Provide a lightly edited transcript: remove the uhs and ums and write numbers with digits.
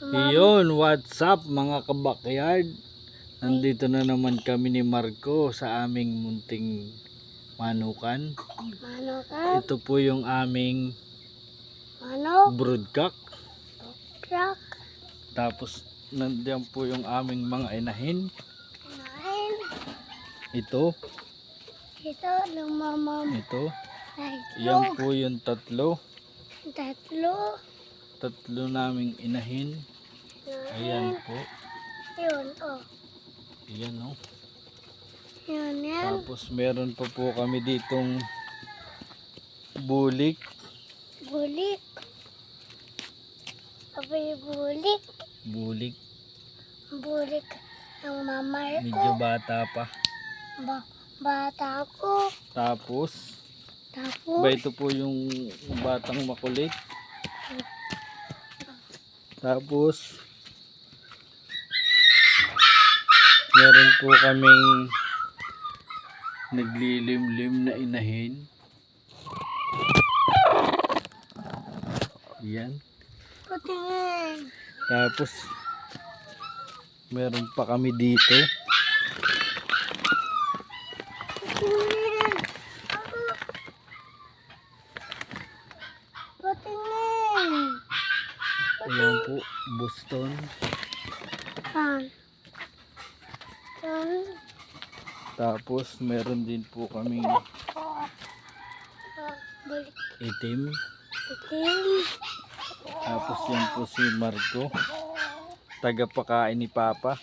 Iyon, what's up mga kabakyard? Nandito na naman kami ni Marco sa aming munting manukan. Ito po yung aming broodcock. Tapos nandiyan po yung aming mga inahin. Ito. Ito. Yan po yung tatlo. Tatlo naming inahin. Ayan po. Ayan o. Tapos meron pa po kami ditong bulik. Bulik ang mama ko. Medyo bata pa. Bata ko. Tapos ito po yung batang makulit. Tapos meron po kaming naglilimlim na inahin. Yan. Patingin. Tapos meron pa kami dito. Patingin. Ayan po, Boston. Tapos meron din po kaming itim. Tapos yan po si Marco, tagapakain ni Papa.